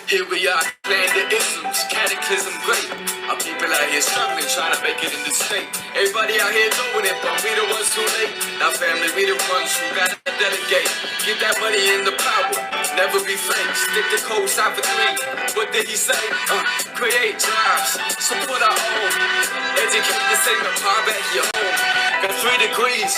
Here we are, playing the isms, cataclysm great. Our people out here struggling, trying to make it in this state. Everybody out here doing it, but we the ones too late. Now family, we the ones who gotta delegate. Get that money in the power, never be fake. Stick to code, stop for 3. What did he say? Create jobs, support our own. Educate the same power back your home. Got 3 degrees,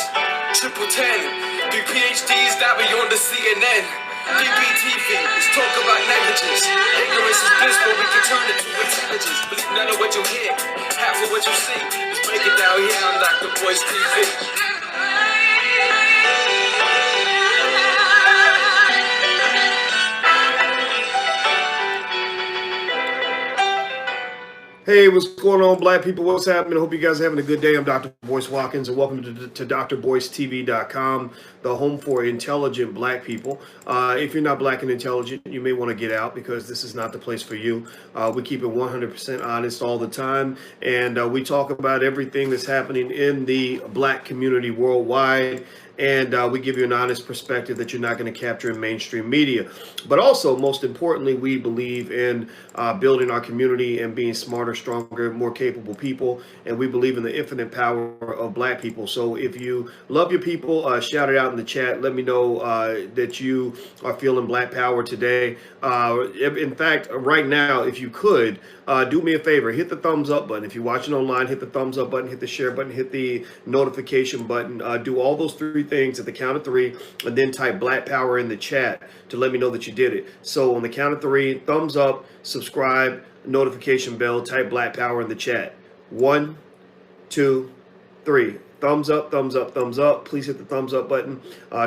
triple 10. 3 PhDs, now we on the CNN. DPTV, let's talk about negligence. Ignorance is bliss, but we can turn it to intelligence. Believe none of what you hear, half of what you see. Let's break it down here on Dr. Boyce TV. Hey, what's going on, black people? What's happening? I hope you guys are having a good day. I'm Dr. Boyce Watkins, and welcome to drboycetv.com, the home for intelligent black people. If you're not black and intelligent, you may want to get out because this is not the place for you. We keep it 100% honest all the time, and we talk about everything that's happening in the black community worldwide. And we give you an honest perspective that you're not going to capture in mainstream media. But also, most importantly, we believe in building our community and being smarter, stronger, more capable people. And we believe in the infinite power of black people. So if you love your people, shout it out in the chat. Let me know that you are feeling black power today. In fact, right now, if you could, do me a favor, hit the thumbs up button. If you're watching online, hit the thumbs up button, hit the share button, hit the notification button. Do all those 3 things at the count of 3, and then type black power in the chat to let me know that you did it. So on the count of 3, thumbs up, subscribe, notification bell, type black power in the chat. 1, 2, 3. Thumbs up, thumbs up, thumbs up. Please hit the thumbs up button.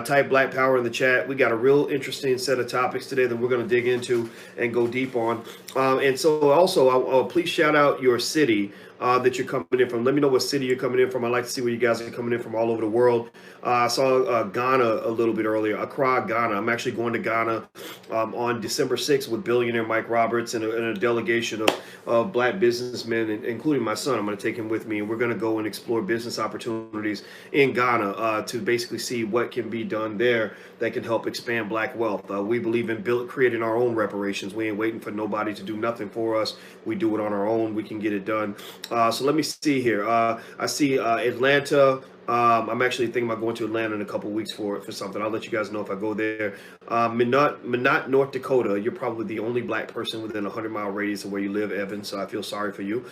Type black power in the chat. We got a real interesting set of topics today that we're going to dig into and go deep on. And so also, please shout out your city that you're coming in from. Let me know what city you're coming in from. I'd like to see where you guys are coming in from all over the world. I saw Ghana a little bit earlier, Accra, Ghana. I'm actually going to Ghana on December 6th with billionaire Mike Roberts and a delegation of black businessmen, including my son. I'm going to take him with me, and we're going to go and explore business opportunities in Ghana to basically see what can be done there that can help expand black wealth. We believe in creating our own reparations. We ain't waiting for nobody to do nothing for us. We do it on our own. We can get it done. So let me see here. I see Atlanta. I'm actually thinking about going to Atlanta in a couple weeks for something. I'll let you guys know if I go there. Minot, North Dakota. You're probably the only black person within a 100-mile radius of where you live, Evan, so I feel sorry for you.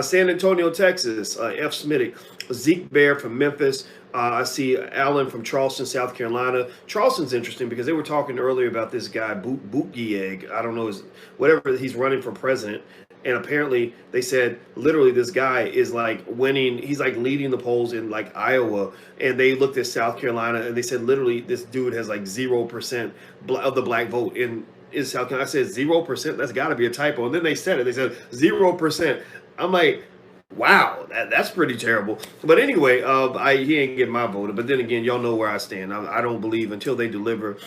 San Antonio, Texas. F. Smitty. Zeke Bear from Memphis. I see Alan from Charleston, South Carolina. Charleston's interesting because they were talking earlier about this guy, Buttigieg. I don't know, whatever, he's running for president. And apparently they said literally this guy is like winning. He's like leading the polls in like Iowa. And they looked at South Carolina and they said literally this dude has like 0% of the black vote in South Carolina. I said 0%. That's got to be a typo. And then they said it. They said 0%. I'm like, wow, that's pretty terrible. But anyway, he ain't getting my vote. But then again, y'all know where I stand. I don't believe until they deliver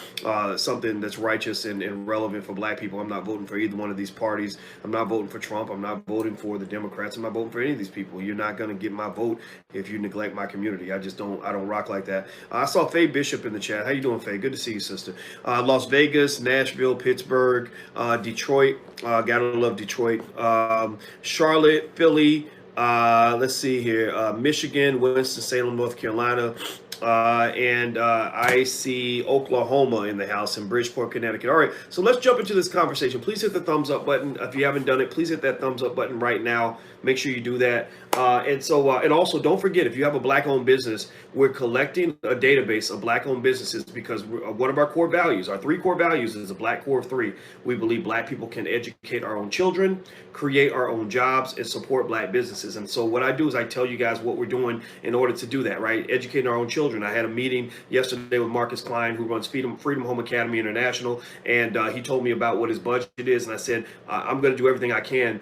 something that's righteous and relevant for black people, I'm not voting for either one of these parties. I'm not voting for Trump. I'm not voting for the Democrats. I'm not voting for any of these people. You're not going to get my vote if you neglect my community. I don't rock like that. I saw Faye Bishop in the chat. How you doing, Faye? Good to see you, sister. Las Vegas, Nashville, Pittsburgh, Detroit. Gotta love Detroit. Charlotte, Philly. Let's see here. Michigan, Winston-Salem, North Carolina. And I see Oklahoma in the house and Bridgeport, Connecticut. All right, so let's jump into this conversation. Please hit the thumbs up button. If you haven't done it, please hit that thumbs up button right now. Make sure you do that. And also don't forget, if you have a black-owned business, we're collecting a database of black-owned businesses because one of our core values, our 3 core values, is a black core of 3. We believe black people can educate our own children, create our own jobs, and support black businesses. And so what I do is I tell you guys what we're doing in order to do that, right? Educating our own children. I had a meeting yesterday with Marcus Klein, who runs Freedom Home Academy International, and he told me about what his budget is, and I said, I'm going to do everything I can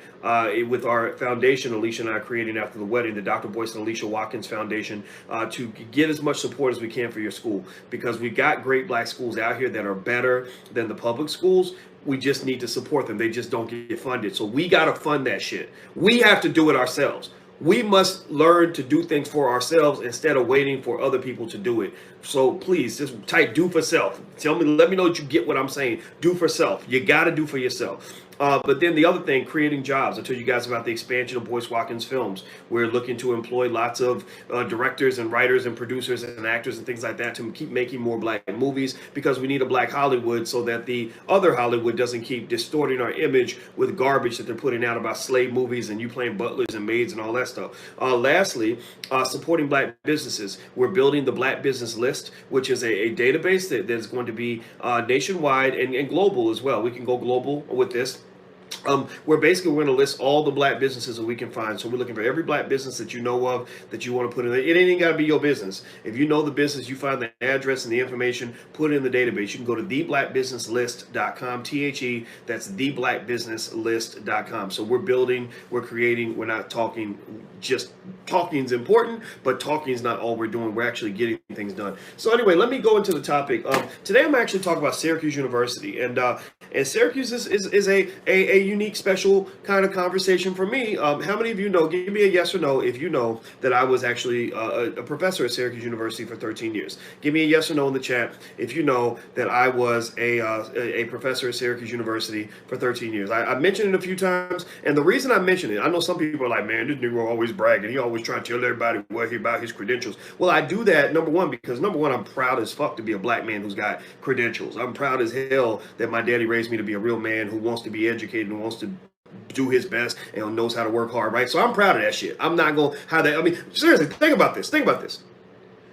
with our foundation Alicia and I are creating after the wedding, the Dr. Boyce and Alicia Watkins Foundation, to get as much support as we can for your school, because we've got great black schools out here that are better than the public schools. We just need to support them. They just don't get funded. So we got to fund that shit. We have to do it ourselves. We must learn to do things for ourselves instead of waiting for other people to do it. So please just type do for self. Let me know that you get what I'm saying. Do for self. You got to do for yourself. But then the other thing, creating jobs. I told you guys about the expansion of Boyce Watkins Films. We're looking to employ lots of directors and writers and producers and actors and things like that to keep making more black movies, because we need a black Hollywood so that the other Hollywood doesn't keep distorting our image with garbage that they're putting out about slave movies and you playing butlers and maids and all that stuff. Lastly, supporting black businesses. We're building the Black Business List, which is a database that's going to be nationwide and global as well. We can go global with this. We're going to list all the black businesses that we can find. So we're looking for every black business that you know of that you want to put in there. It ain't got to be your business. If you know the business, you find the address and the information, put it in the database. You can go to theblackbusinesslist.com, T-H-E, that's theblackbusinesslist.com. So we're building, we're creating, we're not talking, just talking is important, but talking is not all we're doing. We're actually getting things done. So anyway, let me go into the topic. Today I'm actually talking about Syracuse University. And Syracuse is a unique, special kind of conversation for me. How many of you know, give me a yes or no if you know that I was actually a professor at Syracuse University for 13 years. Give me a yes or no in the chat if you know that I was a professor at Syracuse University for 13 years. I mentioned it a few times, and the reason I mention it, I know some people are like, man, this Negro always bragging. He always trying to tell everybody what he about his credentials. Well, I do that, number one, because number one, I'm proud as fuck to be a black man who's got credentials. I'm proud as hell that my daddy raised me to be a real man who wants to be educated and wants to do his best and knows how to work hard, right? So I'm proud of that shit. I'm not going to how that, I mean, seriously, think about this. Think about this.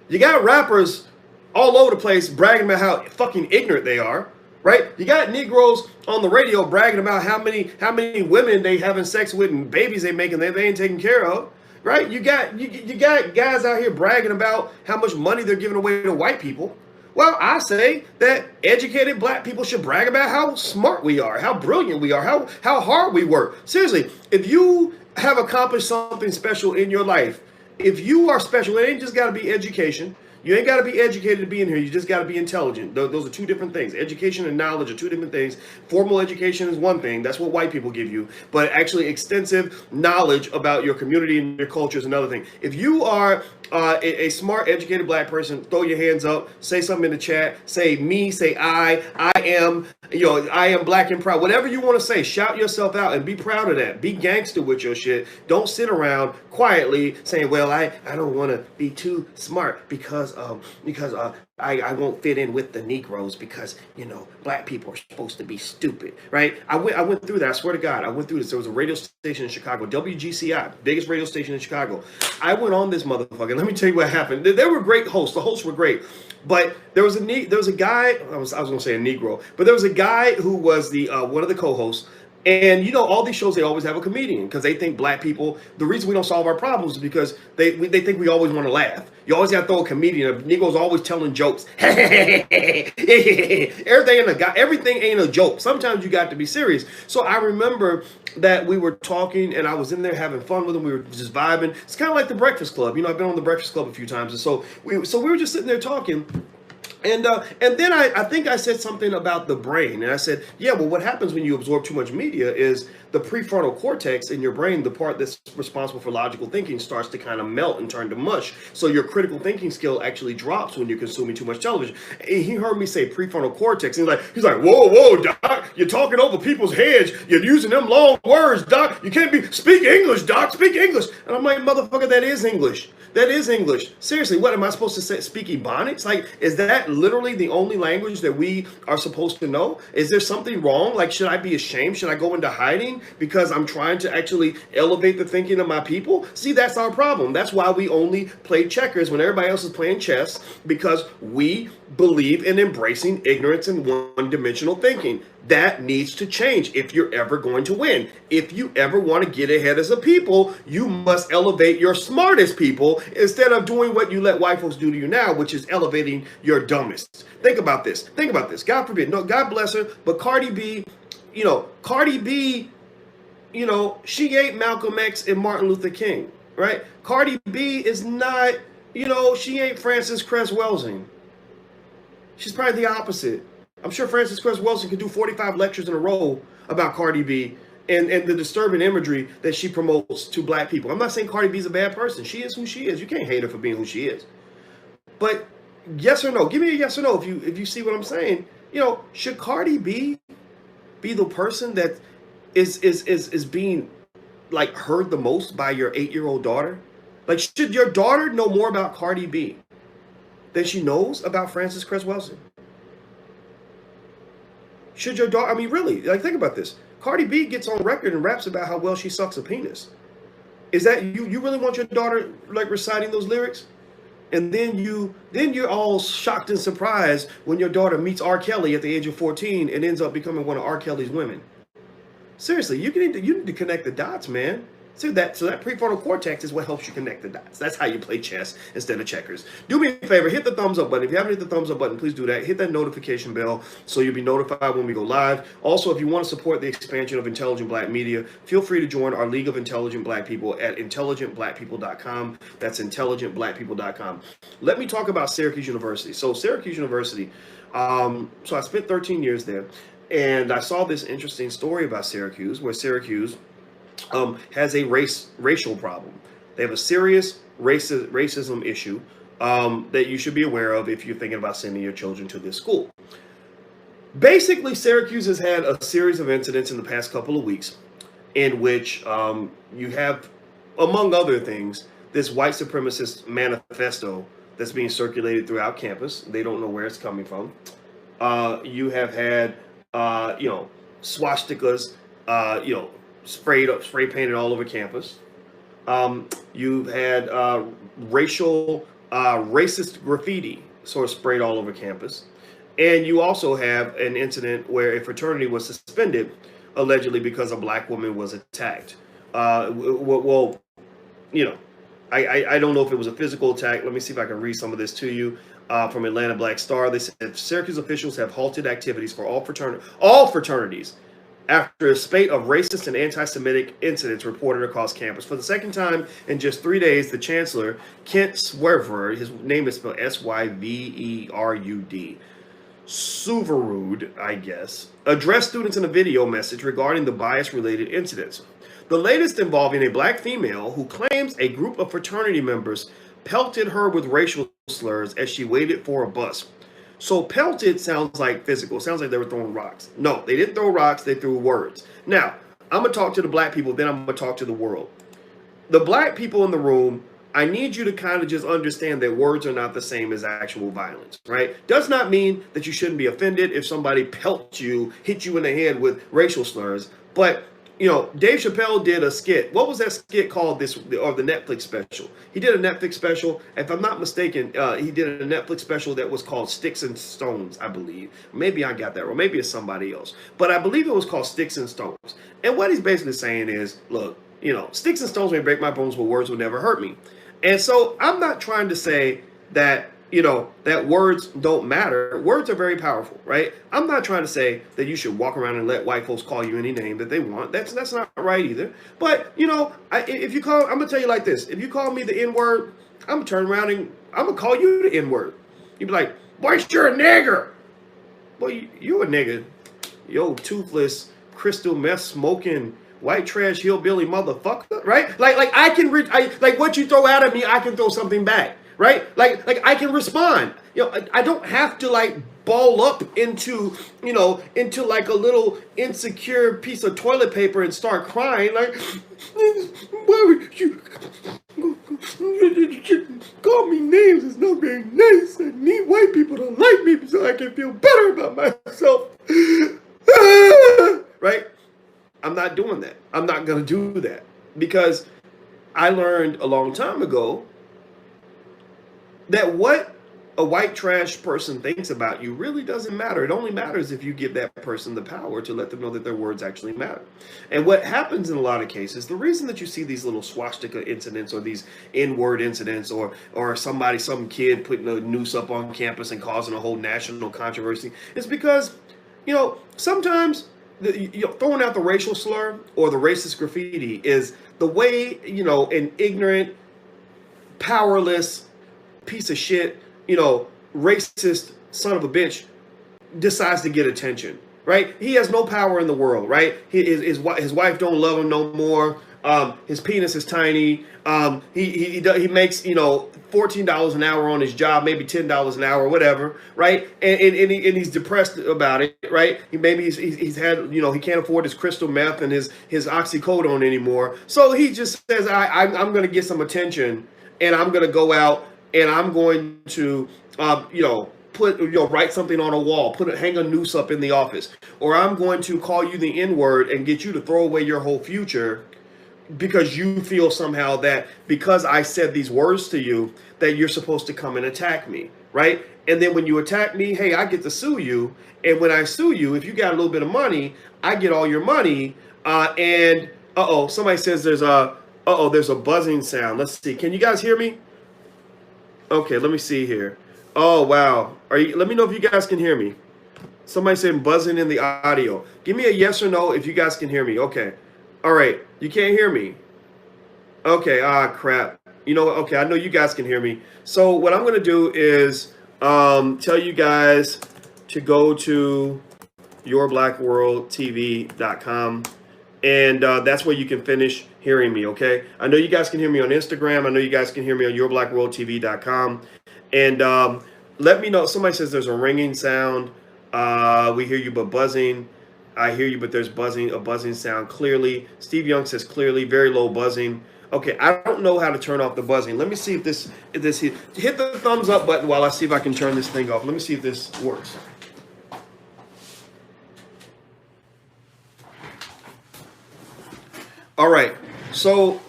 You got rappers all over the place bragging about how fucking ignorant they are, right? You got Negroes on the radio bragging about how many women they having sex with and babies they making that they ain't taking care of, right? You got guys out here bragging about how much money they're giving away to white people. Well, I say that educated black people should brag about how smart we are, how brilliant we are, how hard we work. Seriously, if you have accomplished something special in your life, if you are special, it ain't just got to be education. You ain't got to be educated to be in here. You just got to be intelligent. Those are two different things. Education and knowledge are two different things. Formal education is one thing. That's what white people give you. But actually extensive knowledge about your community and your culture is another thing. If you are a smart, educated black person, throw your hands up, say something in the chat, say me, say I am, I am black and proud. Whatever you want to say, shout yourself out and be proud of that. Be gangster with your shit. Don't sit around quietly saying, well, I don't want to be too smart because I won't fit in with the Negroes because, black people are supposed to be stupid, right? I went through that. I swear to God, I went through this. There was a radio station in Chicago, WGCI, biggest radio station in Chicago. I went on this motherfucker. Let me tell you what happened. There were great hosts. The hosts were great. But there was a guy, I was going to say a Negro, but there was a guy who was the one of the co-hosts. And all these shows, they always have a comedian because they think black people, the reason we don't solve our problems is because they think we always want to laugh. You always got to throw a comedian. A Negro's always telling jokes. Everything ain't a joke. Sometimes you got to be serious. So I remember that we were talking and I was in there having fun with him. We were just vibing. It's kind of like the Breakfast Club. I've been on the Breakfast Club a few times. And so we were just sitting there talking. And then I think I said something about the brain. And I said, yeah, well, what happens when you absorb too much media is the prefrontal cortex in your brain, the part that's responsible for logical thinking, starts to kind of melt and turn to mush. So your critical thinking skill actually drops when you're consuming too much television. And he heard me say prefrontal cortex. And he's like, whoa, Doc, you're talking over people's heads. You're using them long words, Doc. You can't speak English, Doc, speak English. And I'm like, motherfucker, that is English. That is English. Seriously, what am I supposed to say? Speak Ebonics? Like, is that literally the only language that we are supposed to know? Is there something wrong? Like, should I be ashamed? Should I go into hiding because I'm trying to actually elevate the thinking of my people? See, that's our problem. That's why we only play checkers when everybody else is playing chess, because we believe in embracing ignorance and one-dimensional thinking. That needs to change if you're ever going to win. If you ever want to get ahead as a people, you must elevate your smartest people instead of doing what you let white folks do to you now, which is elevating your dumbest. Think about this. Think about this. God forbid. No, God bless her. But Cardi B, she ain't Malcolm X and Martin Luther King, right? Cardi B is not, she ain't Frances Cress Welsing. She's probably the opposite. I'm sure Frances Cress Welsing could do 45 lectures in a row about Cardi B and the disturbing imagery that she promotes to black people. I'm not saying Cardi B is a bad person. She is who she is. You can't hate her for being who she is. But yes or no? Give me a yes or no if you see what I'm saying. Should Cardi B be the person that is being like heard the most by your 8-year-old daughter? Like, should your daughter know more about Cardi B than she knows about Frances Cress Welsing? Should your daughter, I mean, really, like, think about this. Cardi B gets on record and raps about how well she sucks a penis. Is that you really want your daughter like reciting those lyrics? And then you're all shocked and surprised when your daughter meets R. Kelly at the age of 14 and ends up becoming one of R. Kelly's women. Seriously, you need to connect the dots, man. So that prefrontal cortex is what helps you connect the dots. That's how you play chess instead of checkers. Do me a favor, hit the thumbs up button. If you haven't hit the thumbs up button, please do that. Hit that notification bell so you'll be notified when we go live. Also, if you want to support the expansion of intelligent black media, feel free to join our League of Intelligent Black People at intelligentblackpeople.com. That's intelligentblackpeople.com. Let me talk about Syracuse University. So Syracuse University, so I spent 13 years there, and I saw this interesting story about Syracuse, where Syracuse has a racial problem. They have a serious racism issue that you should be aware of if you're thinking about sending your children to this school. Basically, Syracuse has had a series of incidents in the past couple of weeks in which you have, among other things, this white supremacist manifesto that's being circulated throughout campus. They don't know where it's coming from. You have had, swastikas, spray painted all over campus. You've had racist graffiti sort of sprayed all over campus. And you also have an incident where a fraternity was suspended, allegedly because a black woman was attacked. I don't know if it was a physical attack. Let me see if I can read some of this to you. From Atlanta Black Star, they said Syracuse officials have halted activities for all fraternities after a spate of racist and anti-Semitic incidents reported across campus. For the second time in just 3 days, the chancellor, Kent Swerverd, his name is spelled Syverud, Suverud, I guess, addressed students in a video message regarding the bias-related incidents. The latest involving a black female who claims a group of fraternity members pelted her with racial slurs as she waited for a bus. So pelted sounds like physical. Sounds like they were throwing rocks. No, they didn't throw rocks. They threw words. Now, I'm going to talk to the black people. Then I'm going to talk to the world. The black people in the room, I need you to kind of just understand that words are not the same as actual violence, right? Does not mean that you shouldn't be offended if somebody pelts you, hit you in the head with racial slurs. But, Dave Chappelle did a skit. What was that skit called, the Netflix special? He did a Netflix special. If I'm not mistaken, he did a Netflix special that was called Sticks and Stones, I believe. Maybe I got that wrong. Maybe it's somebody else. But I believe it was called Sticks and Stones. And what he's basically saying is, look, sticks and stones may break my bones, but words will never hurt me. And so I'm not trying to say that, that words don't matter. Words are very powerful, right? I'm not trying to say that you should walk around and let white folks call you any name that they want. That's not right either. But, if you call, I'm going to tell you like this. If you call me the N-word, I'm going to turn around and I'm going to call you the N-word. You'd be like, boy, you're a nigger. Boy, you a nigga. Yo, toothless, crystal meth smoking, white trash hillbilly motherfucker, right? Like I can like what you throw out at me, I can throw something back, right? Like I can respond. I don't have to like ball up into like a little insecure piece of toilet paper and start crying like, why would you call me names? It's not very nice. I need white people to like me so I can feel better about myself. Right? I'm not doing that. I'm not going to do that because I learned a long time ago that what a white trash person thinks about you really doesn't matter. It only matters if you give that person the power to let them know that their words actually matter. And what happens in a lot of cases, the reason that you see these little swastika incidents or these N-word incidents or some kid putting a noose up on campus and causing a whole national controversy is because, sometimes throwing out the racial slur or the racist graffiti is the way, an ignorant, powerless piece of shit, racist son of a bitch decides to get attention, right? He has no power in the world, right? His wife don't love him no more. His penis is tiny. He makes, you know, $14 an hour on his job, maybe $10 an hour, whatever, right? And he's depressed about it, right? He's had, you know, he can't afford his crystal meth and his oxycodone anymore. So he just says, I'm going to get some attention, and I'm going to go out and I'm going to, you know, write something on a wall, hang a noose up in the office, or I'm going to call you the N-word and get you to throw away your whole future, because you feel somehow that because I said these words to you that you're supposed to come and attack me, right? And then when you attack me, hey, I get to sue you. And when I sue you, if you got a little bit of money, I get all your money. And somebody says there's a buzzing sound. Let's see. Can you guys hear me? Okay, let me see here. Oh, wow. Let me know if you guys can hear me. Somebody saying buzzing in the audio. Give me a yes or no if you guys can hear me. Okay. All right. You can't hear me. Okay. Crap. You know what? Okay. I know you guys can hear me. So what I'm going to do is tell you guys to go to yourblackworldtv.com. And that's where you can finish hearing me, okay? I know you guys can hear me on Instagram. I know you guys can hear me on yourblackworldtv.com. And let me know. Somebody says there's a ringing sound. We hear you, but buzzing. I hear you, but there's a buzzing sound clearly. Steve Young says clearly, very low buzzing. Okay, I don't know how to turn off the buzzing. Let me see if this hit the thumbs up button while I see if I can turn this thing off. Let me see if this works. All right. So,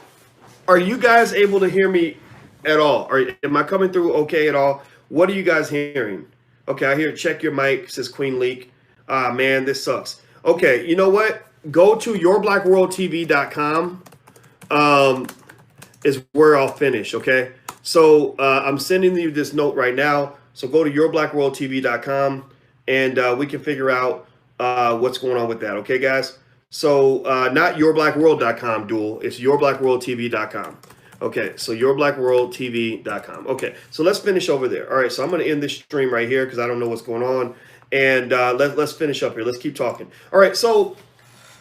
are you guys able to hear me at all? Am I coming through okay at all? What are you guys hearing? Okay, I hear check your mic, says Queen Leak. Man, this sucks. Okay, you know what? Go to yourblackworldtv.com is where I'll finish, okay? So I'm sending you this note right now. So go to yourblackworldtv.com and we can figure out what's going on with that, okay, guys? So not yourblackworld.com, Duel. It's yourblackworldtv.com. Okay, so yourblackworldtv.com. Okay, so let's finish over there. All right, so I'm going to end this stream right here because I don't know what's going on. And let's finish up here. Let's keep talking. All right, so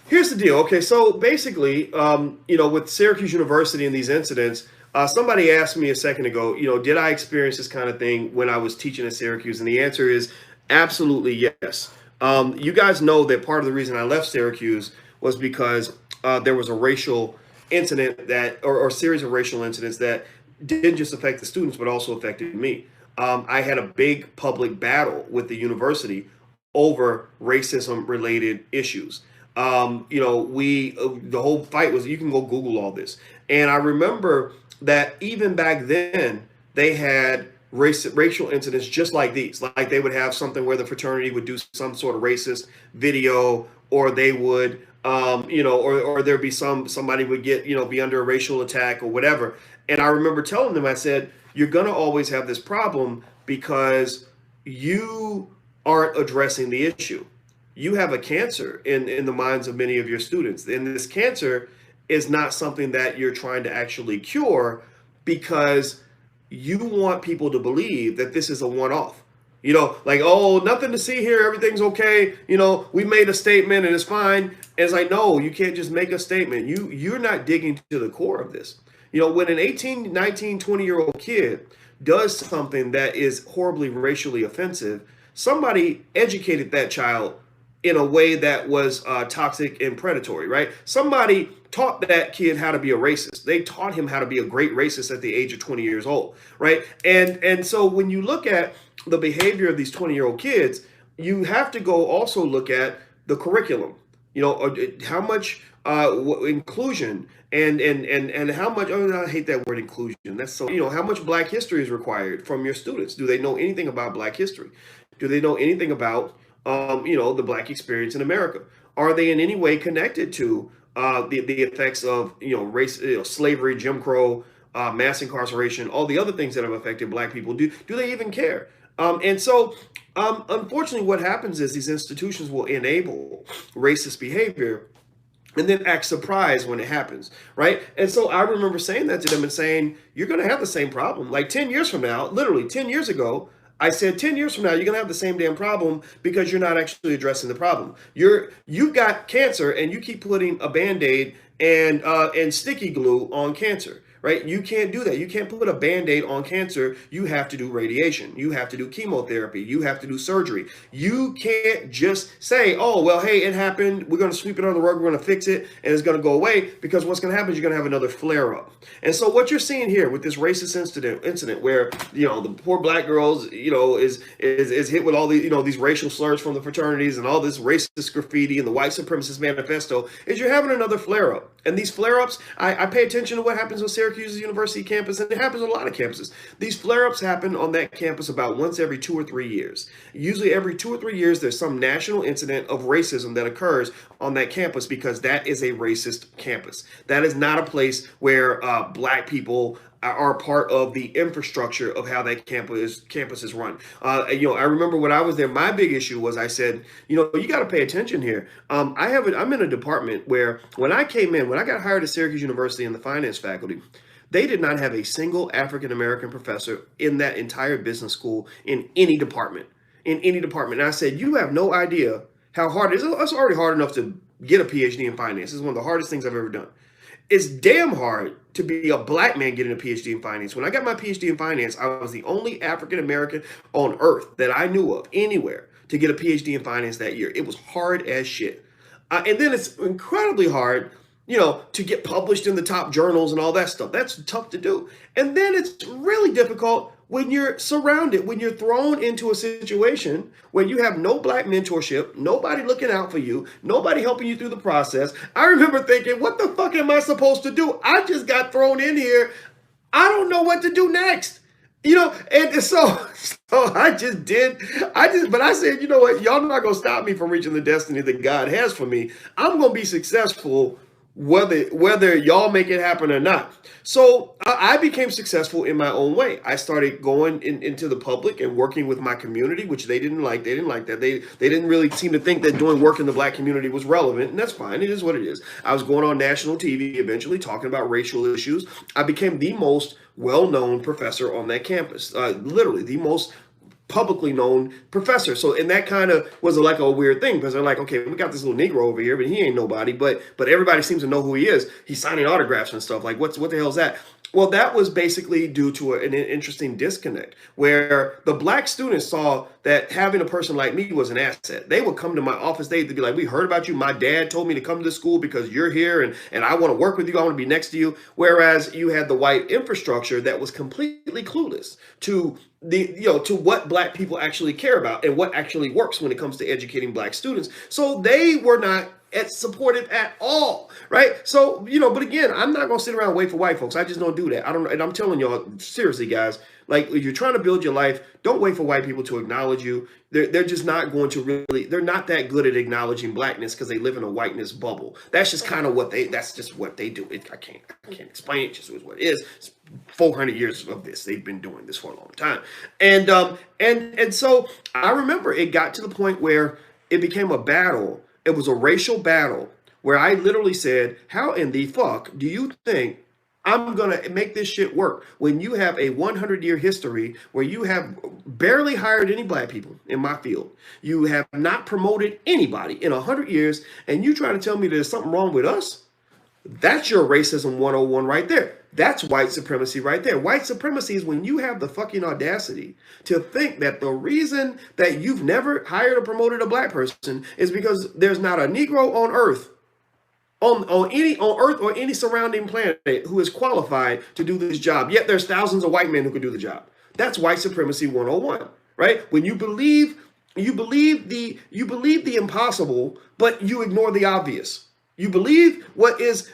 here's the deal. Okay, so basically, you know, with Syracuse University and these incidents, somebody asked me a second ago, you know, did I experience this kind of thing when I was teaching at Syracuse? And the answer is absolutely yes. You guys know that part of the reason I left Syracuse was because there was a racial incident or series of racial incidents that didn't just affect the students, but also affected me. I had a big public battle with the university over racism related issues. You know, the whole fight was, you can go Google all this. And I remember that even back then they had racial incidents just like these. Like they would have something where the fraternity would do some sort of racist video, or they would, you know, or there'd be somebody would get, you know, be under a racial attack or whatever. And I remember telling them, I said, you're going to always have this problem because you aren't addressing the issue. You have a cancer in the minds of many of your students. And this cancer is not something that you're trying to actually cure because you want people to believe that this is a one-off. You know, like, oh, nothing to see here. Everything's okay. You know, we made a statement and it's fine. As I know, you can't just make a statement. You're not digging to the core of this. You know, when an 18, 19, 20-year-old kid does something that is horribly racially offensive, somebody educated that child in a way that was toxic and predatory, right? Somebody taught that kid how to be a racist. They taught him how to be a great racist at the age of 20 years old, right? And so when you look at the behavior of these 20-year-old kids, you have to go also look at the curriculum. You know, how much inclusion and how much, oh, I hate that word inclusion. That's so, you know, how much Black history is required from your students? Do they know anything about Black history? Do they know anything about, you know, the Black experience in America? Are they in any way connected to the effects of, you know, race, you know, slavery, Jim Crow, mass incarceration, all the other things that have affected Black people? Do they even care? And so, unfortunately, what happens is these institutions will enable racist behavior and then act surprised when it happens, right? And so I remember saying that to them and saying, you're going to have the same problem. Like 10 years from now, literally 10 years ago, I said 10 years from now, you're going to have the same damn problem because you're not actually addressing the problem. You've got cancer and you keep putting a Band-Aid and sticky glue on cancer. Right? You can't do that. You can't put a Band-Aid on cancer. You have to do radiation. You have to do chemotherapy. You have to do surgery. You can't just say, oh, well, hey, it happened. We're going to sweep it under the rug. We're going to fix it, and it's going to go away, because what's going to happen is you're going to have another flare-up. And so what you're seeing here with this racist incident where, the poor black girls, is hit with all the, these racial slurs from the fraternities and all this racist graffiti and the white supremacist manifesto, is you're having another flare-up. And these flare-ups, I pay attention to what happens on Syracuse University campus, and it happens on a lot of campuses. These flare-ups happen on that campus about once every 2 or 3 years. Usually every 2 or 3 years, there's some national incident of racism that occurs on that campus, because that is a racist campus. That is not a place where black people are part of the infrastructure of how that campus is run. I remember when I was there, my big issue was, I said, you got to pay attention here. I'm in a department where when I got hired at Syracuse University in the finance faculty, they did not have a single African-American professor in that entire business school in any department. And I said, you have no idea how hard it is. It's already hard enough to get a PhD in finance. It's one of the hardest things I've ever done. It's damn hard to be a black man getting a PhD in finance. When I got my PhD in finance, I was the only African-American on earth that I knew of anywhere to get a PhD in finance that year. It was hard as shit. And then it's incredibly hard, to get published in the top journals and all that stuff. That's tough to do. And then it's really difficult when you're thrown into a situation where you have no black mentorship, nobody looking out for you, nobody helping you through the process. I remember thinking, what the fuck am I supposed to do? I just got thrown in here. I don't know what to do next. And so but I said, you know what? Y'all not going to stop me from reaching the destiny that God has for me. I'm going to be successful whether y'all make it happen or not. So I became successful in my own way. I started going into the public and working with my community, which they didn't like. They didn't like that. They didn't really seem to think that doing work in the black community was relevant, and that's fine. It is what it is. I was going on national TV eventually talking about racial issues. I became the most well-known professor on that campus, literally the most publicly known professor. So, and that kind of was like a weird thing, because they're like, okay, we got this little Negro over here, but he ain't nobody, but everybody seems to know who he is. He's signing autographs and stuff. Like, what the hell is that? Well, that was basically due to an interesting disconnect where the black students saw that having a person like me was an asset. They would come to my office. They'd be like, we heard about you. My dad told me to come to school because you're here and I want to work with you. I want to be next to you. Whereas you had the white infrastructure that was completely clueless to to what black people actually care about and what actually works when it comes to educating black students. So they were not supportive at all, right? So, but again, I'm not going to sit around and wait for white folks. I just don't do that. And I'm telling y'all, seriously, guys, like, if you're trying to build your life, don't wait for white people to acknowledge you. They're just not going to they're not that good at acknowledging blackness because they live in a whiteness bubble. That's just kind of that's just what they do. I can't explain it. Just is what it is. It's 400 years of this. They've been doing this for a long time. And so I remember it got to the point where it became a battle. It was a racial battle where I literally said, how in the fuck do you think I'm going to make this shit work when you have a 100-year history where you have barely hired any black people in my field? You have not promoted anybody in 100 years, and you trying to tell me there's something wrong with us? That's your racism 101 right there. That's white supremacy right there. White supremacy is when you have the fucking audacity to think that the reason that you've never hired or promoted a black person is because there's not a Negro on earth, on earth or any surrounding planet who is qualified to do this job. Yet there's thousands of white men who could do the job. That's white supremacy 101, right? When you believe the impossible, but you ignore the obvious. You believe what is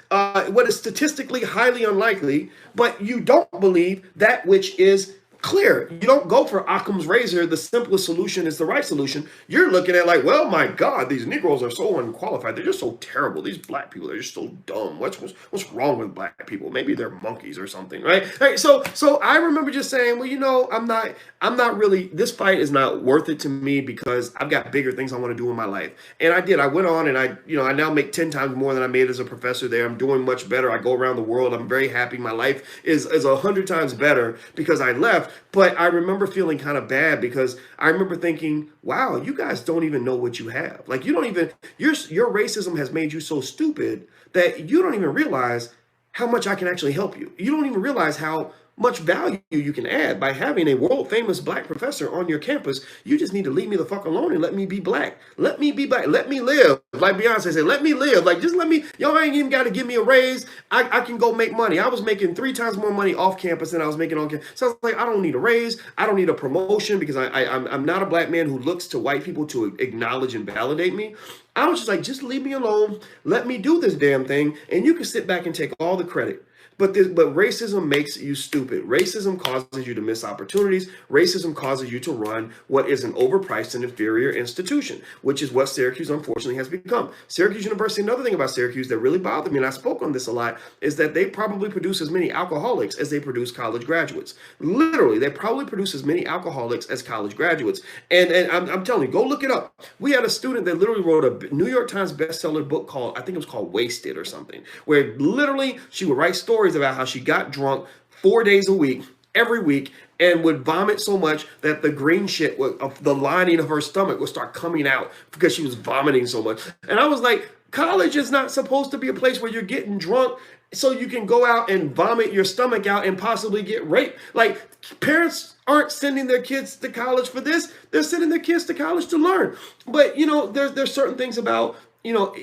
statistically highly unlikely, but you don't believe that which is clear. You don't go for Occam's razor. The simplest solution is the right solution. You're looking at like, well, my God, these Negroes are so unqualified. They're just so terrible. These black people are just so dumb. What's wrong with black people? Maybe they're monkeys or something, right? So I remember just saying, well, I'm not really, this fight is not worth it to me because I've got bigger things I want to do in my life. And I did. I went on and I now make 10 times more than I made as a professor there. I'm doing much better. I go around the world. I'm very happy. My life is 100 times better because I left. But I remember feeling kind of bad because I remember thinking, wow, you guys don't even know what you have. Like you don't even, your racism has made you so stupid that you don't even realize how much I can actually help you. You don't even realize how much value you can add by having a world famous black professor on your campus. You just need to leave me the fuck alone and let me be black. Let me be black. Let me live. Like Beyonce said, let me live. Like just let me, y'all ain't even got to give me a raise. I can go make money. I was making 3 times more money off campus than I was making on campus. So I was like, I don't need a raise. I don't need a promotion because I'm not a black man who looks to white people to acknowledge and validate me. I was just like, just leave me alone. Let me do this damn thing. And you can sit back and take all the credit. But racism makes you stupid. Racism causes you to miss opportunities. Racism causes you to run what is an overpriced and inferior institution, which is what Syracuse unfortunately has become. Syracuse University, another thing about Syracuse that really bothered me, and I spoke on this a lot, is that they probably produce as many alcoholics as they produce college graduates. Literally, they probably produce as many alcoholics as college graduates. And I'm telling you, go look it up. We had a student that literally wrote a New York Times bestseller book called, I think it was called Wasted or something, where literally she would write stories about how she got drunk 4 days a week, every week, and would vomit so much that the green shit, the lining of her stomach would start coming out because she was vomiting so much. And I was like, college is not supposed to be a place where you're getting drunk so you can go out and vomit your stomach out and possibly get raped. Like, parents aren't sending their kids to college for this. They're sending their kids to college to learn. But, you know, there's certain things about, you know,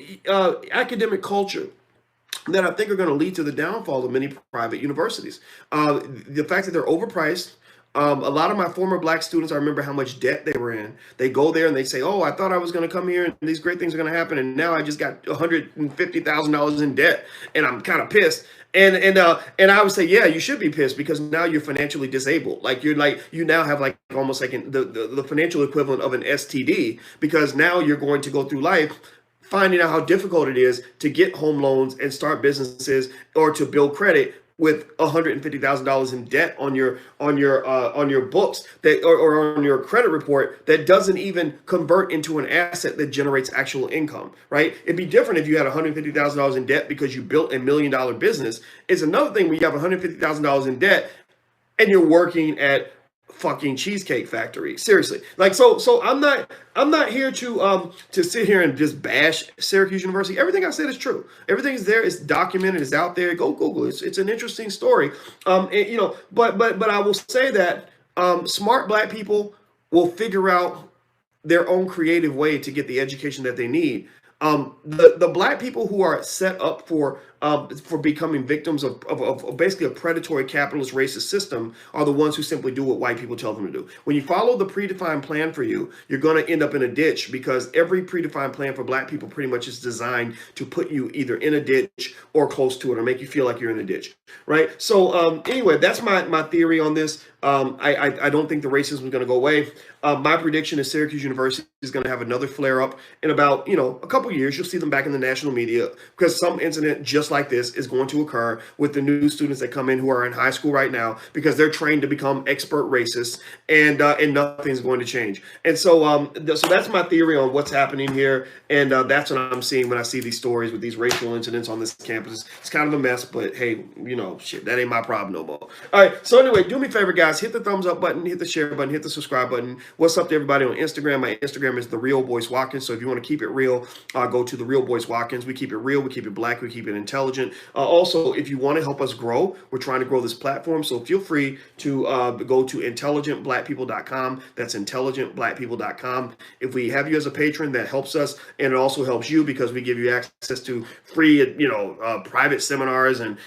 academic culture that I think are going to lead to the downfall of many private universities. The fact that they're overpriced. A lot of my former black students, I remember how much debt they were in. They go there and they say, oh, I thought I was going to come here and these great things are going to happen. And now I just got $150,000 in debt and I'm kind of pissed. And I would say, yeah, you should be pissed because now you're financially disabled. Like you now have like almost like the financial equivalent of an STD because now you're going to go through life finding out how difficult it is to get home loans and start businesses or to build credit with $150,000 in debt on your books that or on your credit report that doesn't even convert into an asset that generates actual income, right? It'd be different if you had $150,000 in debt because you built $1 million business. It's another thing when you have $150,000 in debt and you're working at fucking Cheesecake Factory. Seriously. Like so I'm not here to sit here and just bash Syracuse University. Everything I said is true. Everything is there. It's documented. It's out there. Go Google it. It's an interesting story. And, you know, but I will say that smart black people will figure out their own creative way to get the education that they need. The black people who are set up for becoming victims of basically a predatory capitalist racist system are the ones who simply do what white people tell them to do. When you follow the predefined plan for you, you're going to end up in a ditch because every predefined plan for black people pretty much is designed to put you either in a ditch or close to it or make you feel like you're in a ditch, right? So anyway, that's my theory on this. I don't think the racism is going to go away. My prediction is Syracuse University is going to have another flare up in about, you know, a couple years. You'll see them back in the national media because some incident just like this is going to occur with the new students that come in who are in high school right now because they're trained to become expert racists and nothing's going to change. And so so that's my theory on what's happening here. And that's what I'm seeing when I see these stories with these racial incidents on this campus. It's kind of a mess, but hey, you know, shit, that ain't my problem no more. All right. So anyway, do me a favor, guys. Hit the thumbs up button, hit the share button, hit the subscribe button. What's up to everybody on Instagram? My Instagram is The Real Boyce Watkins. So if you want to keep it real, go to The Real Boyce Watkins. We keep it real. We keep it black. We keep it intelligent. Also, if you want to help us grow, we're trying to grow this platform. So feel free to go to intelligentblackpeople.com. That's intelligentblackpeople.com. If we have you as a patron, that helps us. And it also helps you because we give you access to free, you know, private seminars and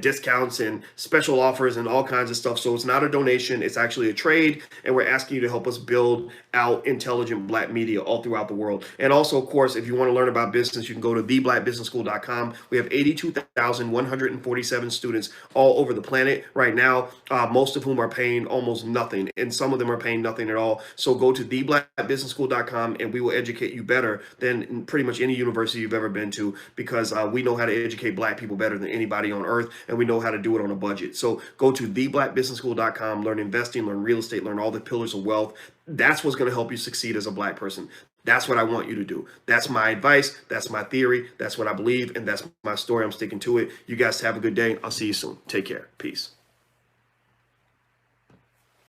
discounts and special offers and all kinds of stuff. So it's not a donation. It's actually a trade. And we're asking you to help us build out intelligent black media all throughout the world. And also, of course, if you want to learn about business, you can go to theblackbusinessschool.com. We have 82,147 students all over the planet right now, most of whom are paying almost nothing. And some of them are paying nothing at all. So go to theblackbusinessschool.com and we will educate you better than pretty much any university you've ever been to because we know how to educate black people better than anybody on earth. And we know how to do it on a budget. So go to theblackbusinessschool.com, learn investing, learn real estate, learn all the pillars of wealth. That's what's going to help you succeed as a black person. That's what I want you to do. That's my advice. That's my theory. That's what I believe. And that's my story. I'm sticking to it. You guys have a good day. I'll see you soon. Take care. Peace.